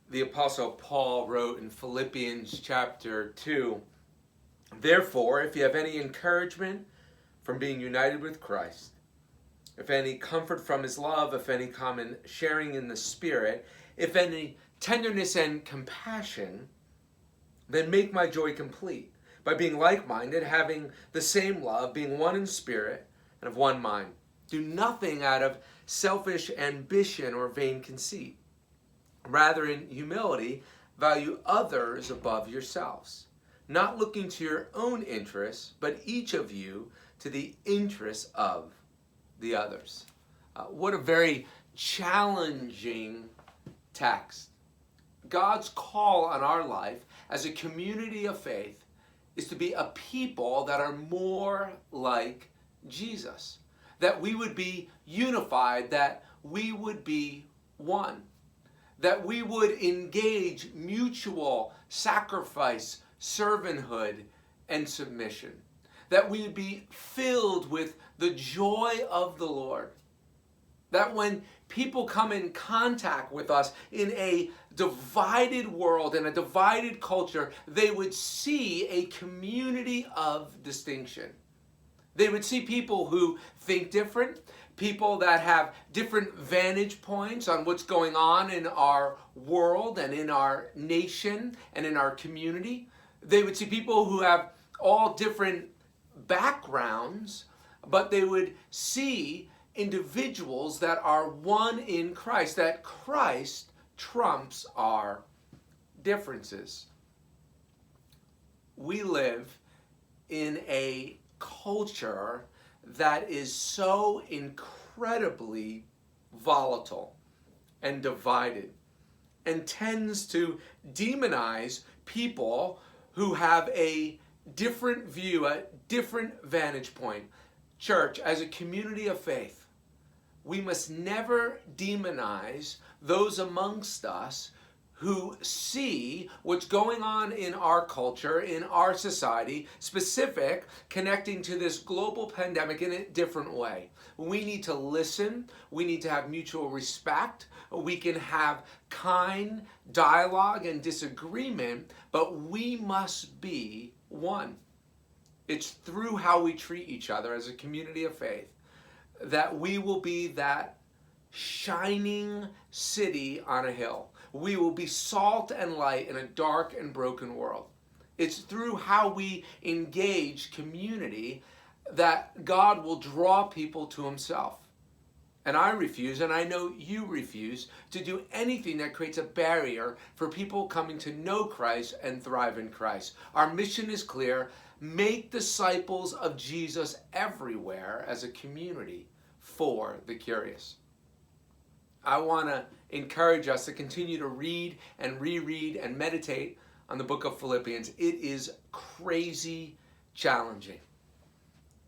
the Apostle Paul wrote in Philippians chapter 2, "Therefore, if you have any encouragement from being united with Christ, if any comfort from his love, if any common sharing in the Spirit, if any tenderness and compassion, then make my joy complete by being like-minded, having the same love, being one in spirit and of one mind. Do nothing out of selfish ambition or vain conceit. Rather, in humility, value others above yourselves, not looking to your own interests, but each of you to the interests of the others." What a very challenging text. God's call on our life as a community of faith is to be a people that are more like Jesus, that we would be unified, that we would be one, that we would engage mutual sacrifice, servanthood, and submission, that we would be filled with the joy of the Lord, that when people come in contact with us in a divided world, in a divided culture, they would see a community of distinction. They would see people who think different, people that have different vantage points on what's going on in our world and in our nation and in our community. They would see people who have all different backgrounds, but they would see individuals that are one in Christ, that Christ trumps our differences. We live in a culture that is so incredibly volatile and divided and tends to demonize people who have a different view, a different vantage point. Church, as a community of faith, we must never demonize those amongst us who see what's going on in our culture, in our society, specific, connecting to this global pandemic in a different way. We need to listen. We need to have mutual respect. We can have kind dialogue and disagreement, but we must be one. It's through how we treat each other as a community of faith that we will be that shining city on a hill. We will be salt and light in a dark and broken world. It's through how we engage community that God will draw people to himself. And I refuse, and I know you refuse, to do anything that creates a barrier for people coming to know Christ and thrive in Christ. Our mission is clear. Make disciples of Jesus everywhere as a community for the curious. I want to encourage us to continue to read and reread and meditate on the book of Philippians. It is crazy challenging.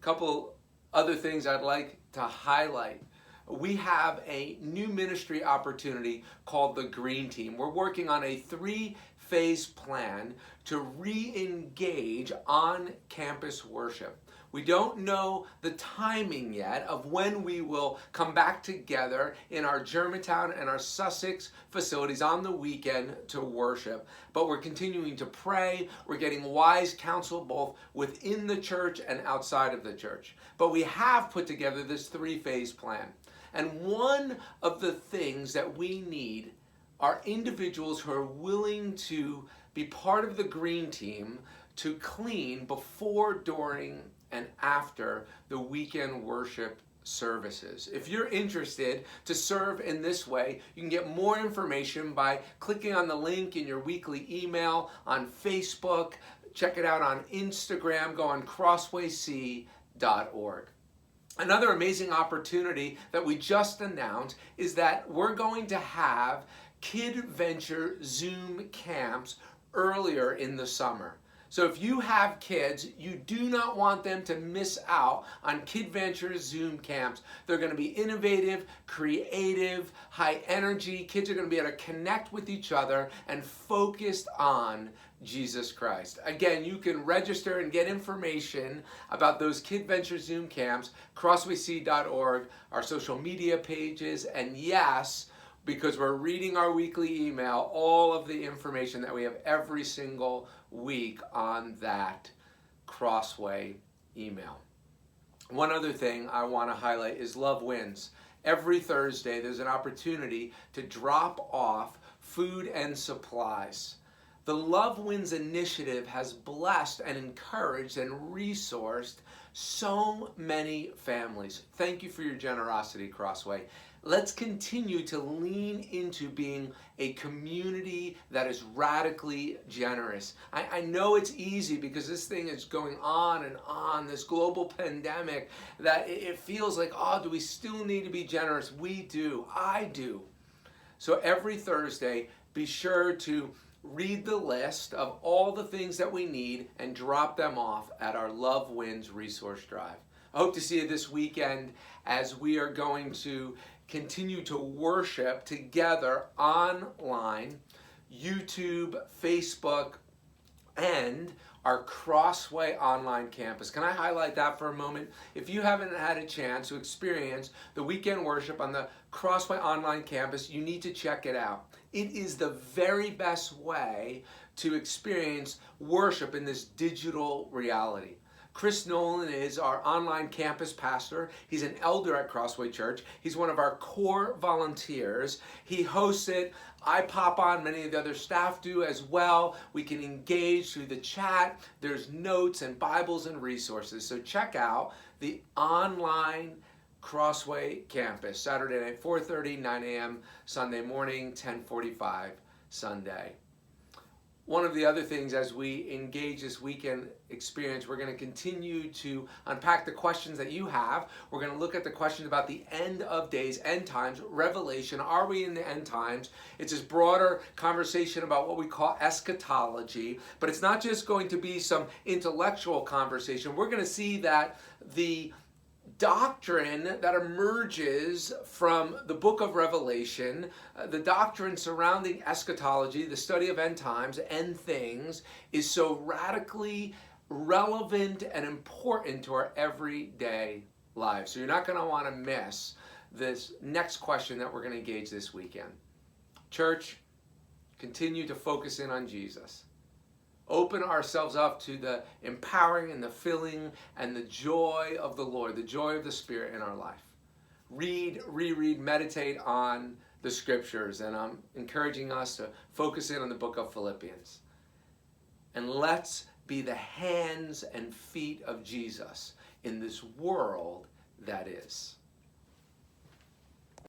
A couple other things I'd like to highlight. We have a new ministry opportunity called the Green Team. We're working on a 3-phase plan to re-engage on-campus worship. We don't know the timing yet of when we will come back together in our Germantown and our Sussex facilities on the weekend to worship. But we're continuing to pray. We're getting wise counsel both within the church and outside of the church. But we have put together this 3-phase plan. And one of the things that we need are individuals who are willing to be part of the Green Team to clean before, during, and after the weekend worship services. If you're interested to serve in this way, you can get more information by clicking on the link in your weekly email, on Facebook, check it out on Instagram, go on crosswayc.org. Another amazing opportunity that we just announced is that we're going to have Kid Venture Zoom camps earlier in the summer. So if you have kids, you do not want them to miss out on Kid Venture Zoom camps. They're going to be innovative, creative, high energy. Kids are going to be able to connect with each other and focused on Jesus Christ. Again, you can register and get information about those Kid Venture Zoom camps, crosswayc.org, our social media pages, and yes, because we're reading our weekly email, all of the information that we have every single week on that Crossway email. One other thing I want to highlight is Love Wins. Every Thursday, there's an opportunity to drop off food and supplies. The Love Wins initiative has blessed and encouraged and resourced so many families. Thank you for your generosity, Crossway. Let's continue to lean into being a community that is radically generous. I know it's easy because this thing is going on and on, this global pandemic, that it feels like, oh, do we still need to be generous? We do. I do. So every Thursday, be sure to read the list of all the things that we need and drop them off at our Love Wins resource drive. I hope to see you this weekend as we are going to continue to worship together online, YouTube, Facebook, and our Crossway online campus. Can I highlight that for a moment? If you haven't had a chance to experience the weekend worship on the Crossway online campus, you need to check it out. It is the very best way to experience worship in this digital reality. Chris Nolan is our online campus pastor. He's an elder at Crossway Church. He's one of our core volunteers. He hosts it. I pop on, many of the other staff do as well. We can engage through the chat. There's notes and Bibles and resources. So check out the online Crossway campus, Saturday night, 4:30, 9 a.m., Sunday morning, 10:45 Sunday. One of the other things as we engage this weekend experience, we're going to continue to unpack the questions that you have. We're going to look at the question about the end of days, end times, Revelation. Are we in the end times? It's this broader conversation about what we call eschatology, but it's not just going to be some intellectual conversation. We're going to see that the doctrine that emerges from the book of Revelation, the doctrine surrounding eschatology, the study of end times, end things, is so radically relevant and important to our everyday lives. So you're not going to want to miss this next question that we're going to engage this weekend. Church, continue to focus in on Jesus. Open ourselves up to the empowering and the filling and the joy of the Lord, the joy of the Spirit in our life. Read, reread, meditate on the scriptures, and I'm encouraging us to focus in on the book of Philippians. And let's be the hands and feet of Jesus in this world that is.